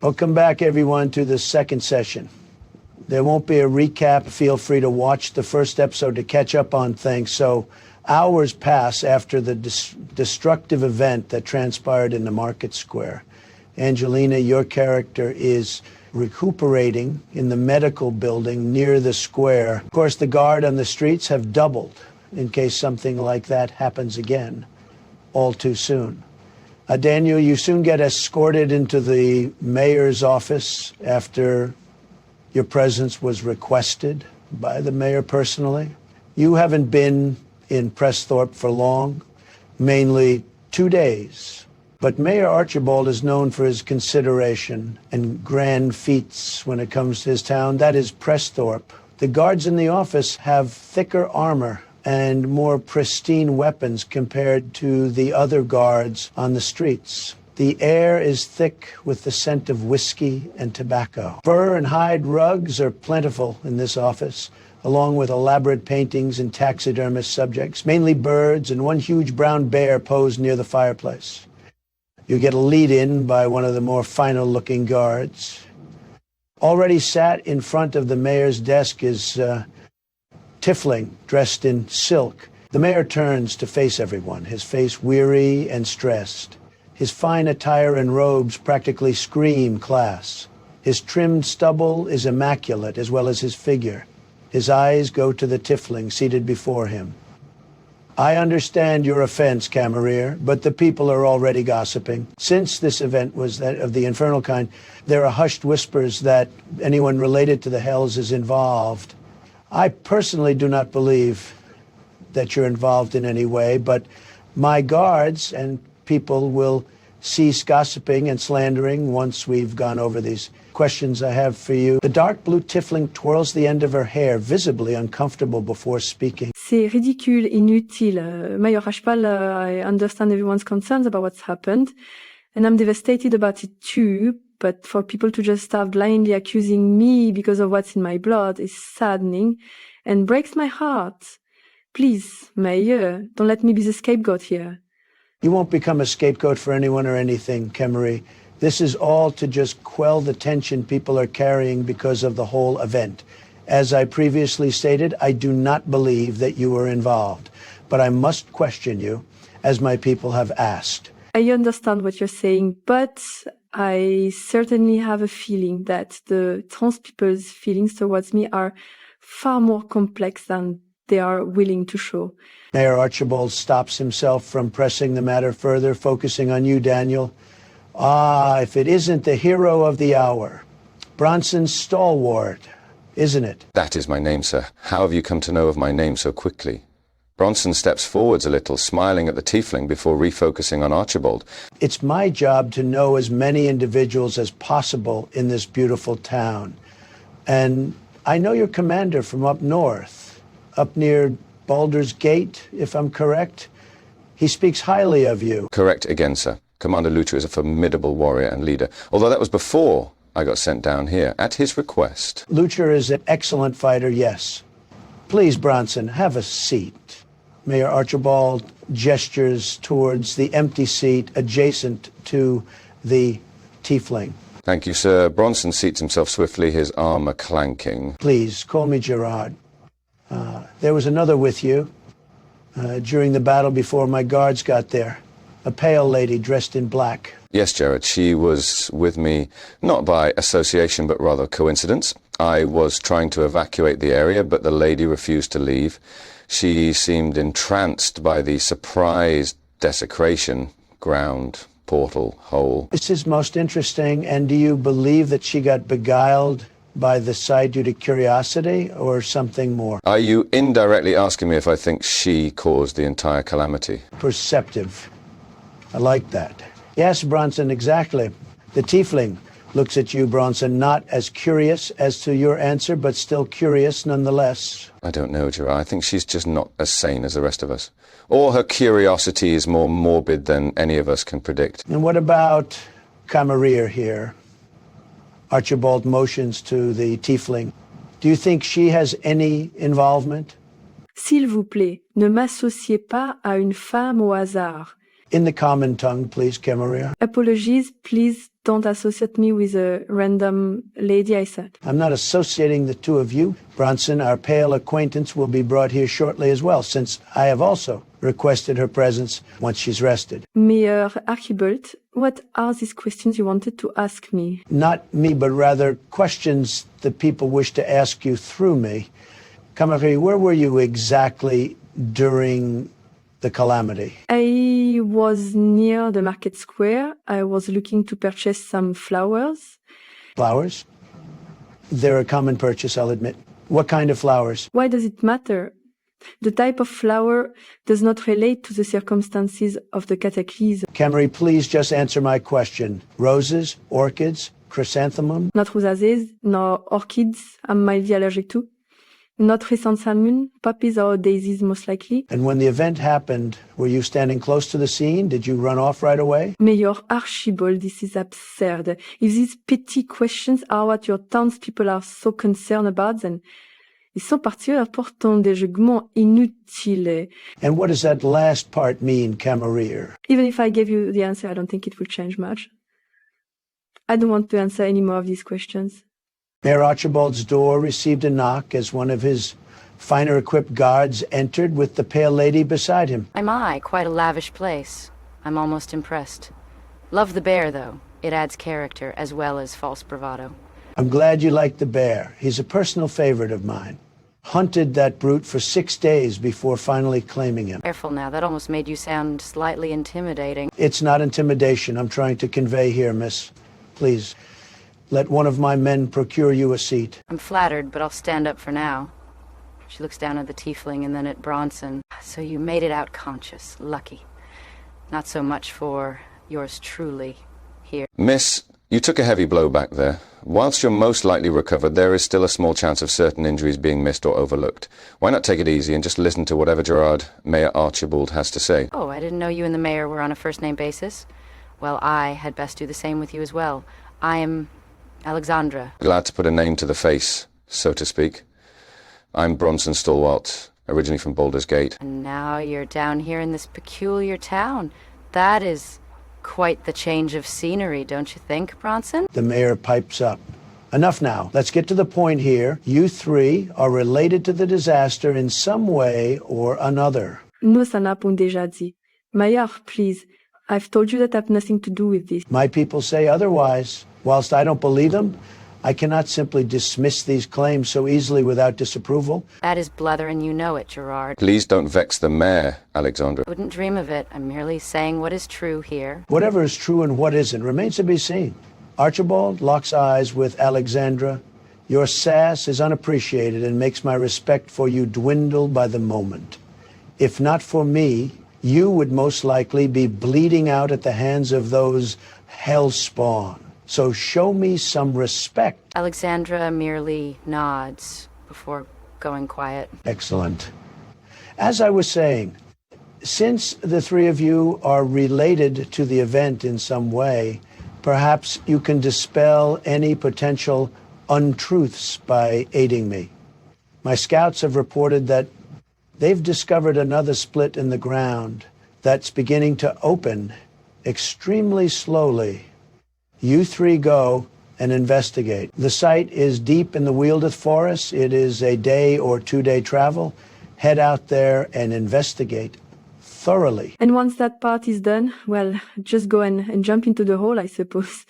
Welcome back, everyone, to the second session. There won't be a recap. Feel free to watch the first episode to catch up on things. So hours pass after the destructive event that transpired in the market square. Angelina, your character is recuperating in the medical building near the square. Of course, the guard on the streets have doubled in case something like that happens again, all too soon. Daniel, you soon get escorted into the mayor's office after your presence was requested by the mayor personally. You haven't been in Presthorpe for long, mainly 2 days. But Mayor Archibald is known for his consideration and grand feats when it comes to his town. That is Presthorpe. The guards in the office have thicker armor and more pristine weapons compared to the other guards on the streets. The air is thick with the scent of whiskey and tobacco. Fur and hide rugs are plentiful in this office, along with elaborate paintings and taxidermist subjects, mainly birds and one huge brown bear posed near the fireplace. You get a lead-in by one of the more final-looking guards. Already sat in front of the mayor's desk is Tiefling, dressed in silk. The mayor turns to face everyone, his face weary and stressed. His fine attire and robes practically scream class. His trimmed stubble is immaculate, as well as his figure. His eyes go to the Tiefling seated before him. I understand your offense, Camerier, but the people are already gossiping. Since this event was that of the infernal kind, there are hushed whispers that anyone related to the Hells is involved. I personally do not believe that you're involved in any way, but my guards and people will cease gossiping and slandering once we've gone over these questions I have for you. The dark blue Tiefling twirls the end of her hair, visibly uncomfortable before speaking. C'est ridicule, inutile. Mayor Archibald, I understand everyone's concerns about what's happened, and I'm devastated about it too, but for people to just start blindly accusing me because of what's in my blood is saddening and breaks my heart. Please, Mayor, don't let me be the scapegoat here. You won't become a scapegoat for anyone or anything, Kemery. This is all to just quell the tension people are carrying because of the whole event. As I previously stated, I do not believe that you were involved, but I must question you, as my people have asked. I understand what you're saying, but I certainly have a feeling that the trans people's feelings towards me are far more complex than they are willing to show. Mayor Archibald stops himself from pressing the matter further, focusing on you, Daniel. Ah, if it isn't the hero of the hour, Bronson Stalwart, isn't it? That is my name, sir. How have you come to know of my name so quickly? Bronson steps forwards a little, smiling at the Tiefling before refocusing on Archibald. It's my job to know as many individuals as possible in this beautiful town. And I know your commander from up north, up near Baldur's Gate, if I'm correct. He speaks highly of you. Correct again, sir. Commander Lucha is a formidable warrior and leader, although that was before I got sent down here, at his request. Lucha is an excellent fighter, yes. Please, Bronson, have a seat. Mayor Archibald gestures towards the empty seat adjacent to the Tiefling. Thank you, sir. Bronson seats himself swiftly, his armor clanking. Please, call me Gerard. There was another with you during the battle before my guards got there. A pale lady dressed in black. Yes, Jared, she was with me, not by association, but rather coincidence. I was trying to evacuate the area, but the lady refused to leave. She seemed entranced by the surprise desecration, ground, portal, hole. This is most interesting, and do you believe that she got beguiled by the sight due to curiosity or something more? Are you indirectly asking me if I think she caused the entire calamity? Perceptive. I like that. Yes, Bronson, exactly. The Tiefling looks at you, Bronson, not as curious as to your answer, but still curious nonetheless. I don't know, Gerard. I think she's just not as sane as the rest of us. Or her curiosity is more morbid than any of us can predict. And what about Camerier here? Archibald motions to the Tiefling. Do you think she has any involvement? S'il vous plaît, ne m'associez pas à une femme au hasard. In the common tongue, please, Camerier. Apologies, please don't associate me with a random lady, I said. I'm not associating the two of you. Bronson, our pale acquaintance, will be brought here shortly as well, since I have also requested her presence once she's rested. Mayor Archibald, what are these questions you wanted to ask me? Not me, but rather questions that people wish to ask you through me. Camille, where were you exactly during the calamity? I was near the market square. I was looking to purchase some flowers. Flowers? They're a common purchase, I'll admit. What kind of flowers? Why does it matter? The type of flower does not relate to the circumstances of the cataclysm. Camille, please just answer my question. Roses, orchids, chrysanthemum? Not rosacées, nor orchids, I'm mildly allergic to. Not chrysanthemum, poppies or daisies most likely. And when the event happened, were you standing close to the scene? Did you run off right away? Mayor Archibald, this is absurd. If these petty questions are what your townspeople are so concerned about, then ils sont partis pour ton déjugement inutile. And what does that last part mean, Camille? Even if I gave you the answer, I don't think it will change much. I don't want to answer any more of these questions. Mayor Archibald's door received a knock as one of his finer equipped guards entered with the pale lady beside him. My, quite a lavish place. I'm almost impressed. Love the bear, though. It adds character as well as false bravado. I'm glad you like the bear. He's a personal favorite of mine. Hunted that brute for 6 days before finally claiming him. Careful now, that almost made you sound slightly intimidating. It's not intimidation I'm trying to convey here, miss. Please, let one of my men procure you a seat. I'm flattered, but I'll stand up for now. She looks down at the tiefling and then at Bronson. So you made it out conscious. Lucky. Not so much for yours truly here. Miss, you took a heavy blow back there. Whilst you're most likely recovered, there is still a small chance of certain injuries being missed or overlooked. Why not take it easy and just listen to whatever Gerard, Mayor Archibald, has to say? Oh, I didn't know you and the mayor were on a first-name basis. Well, I had best do the same with you as well. I am Alexandra. Glad to put a name to the face, so to speak. I'm Bronson Stalwart, originally from Baldur's Gate. And now you're down here in this peculiar town. That is quite the change of scenery, don't you think, Bronson? The mayor pipes up. Enough now. Let's get to the point here. You three are related to the disaster in some way or another. Nous en avons déjà dit. Mayor, please, I've told you that I have nothing to do with this. My people say otherwise. Whilst I don't believe them, I cannot simply dismiss these claims so easily without disapproval. That is blether, and you know it, Gerard. Please don't vex the mayor, Alexandra. Wouldn't dream of it. I'm merely saying what is true here. Whatever is true and what isn't remains to be seen. Archibald locks eyes with Alexandra. Your sass is unappreciated and makes my respect for you dwindle by the moment. If not for me, you would most likely be bleeding out at the hands of those hellspawn. So show me some respect. Alexandra merely nods before going quiet. Excellent. As I was saying, since the three of you are related to the event in some way, perhaps you can dispel any potential untruths by aiding me. My scouts have reported that they've discovered another split in the ground that's beginning to open extremely slowly. You three go and investigate. The site is deep in the Wealdeth Forest. It is a day or 2 day travel. Head out there and investigate thoroughly. And once that part is done, well, just go and jump into the hole, I suppose.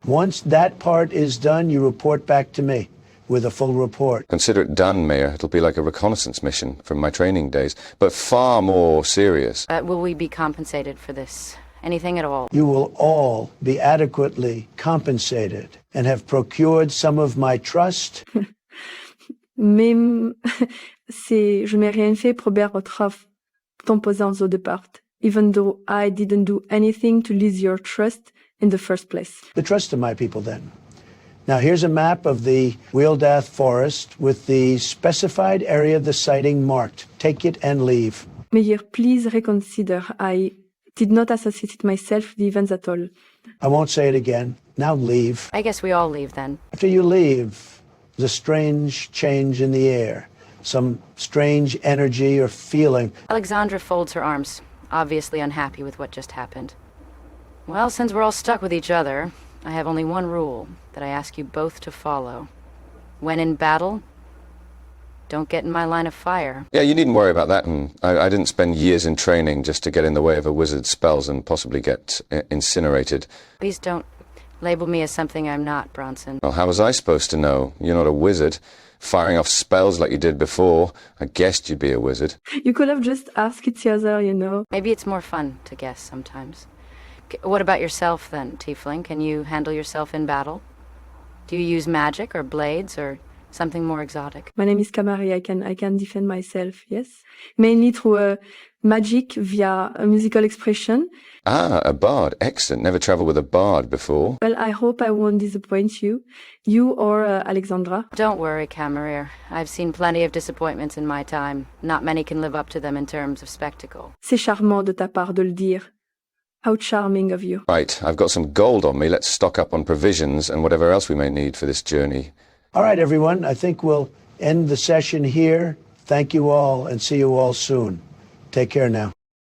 Once that part is done, you report back to me with a full report. Consider it done, Mayor. It'll be like a reconnaissance mission from my training days, but far more serious. Will we be compensated for this? Anything at all? You will all be adequately compensated and have procured some of my trust. Même je n'ai rien fait pour perdre ton présence au départ, even though I didn't do anything to lose your trust in the first place. The trust of my people, then. Now, here's a map of the Wealdeth Forest with the specified area of the sighting marked. Take it and leave. Mayor, please reconsider. I did not associate myself with the events at all. I won't say it again. Now leave. I guess we all leave then. After you leave, there's a strange change in the air. Some strange energy or feeling. Alexandra folds her arms, obviously unhappy with what just happened. Well, since we're all stuck with each other, I have only one rule that I ask you both to follow. When in battle, don't get in my line of fire. Yeah, you needn't worry about that. And I didn't spend years in training just to get in the way of a wizard's spells and possibly get incinerated. Please don't label me as something I'm not, Bronson. Well, how was I supposed to know? You're not a wizard. Firing off spells like you did before, I guessed you'd be a wizard. You could have just asked each other, you know. Maybe it's more fun to guess sometimes. What about yourself then, Tiefling? Can you handle yourself in battle? Do you use magic or blades or something more exotic? My name is Kamari. I can defend myself, yes. Mainly through magic via a musical expression. Ah, a bard. Excellent. Never travelled with a bard before. Well, I hope I won't disappoint you. You or Alexandra. Don't worry, Camarir. I've seen plenty of disappointments in my time. Not many can live up to them in terms of spectacle. C'est charmant de ta part de le dire. How charming of you. Right, I've got some gold on me. Let's stock up on provisions and whatever else we may need for this journey. All right, everyone. I think we'll end the session here. Thank you all and see you all soon. Take care now.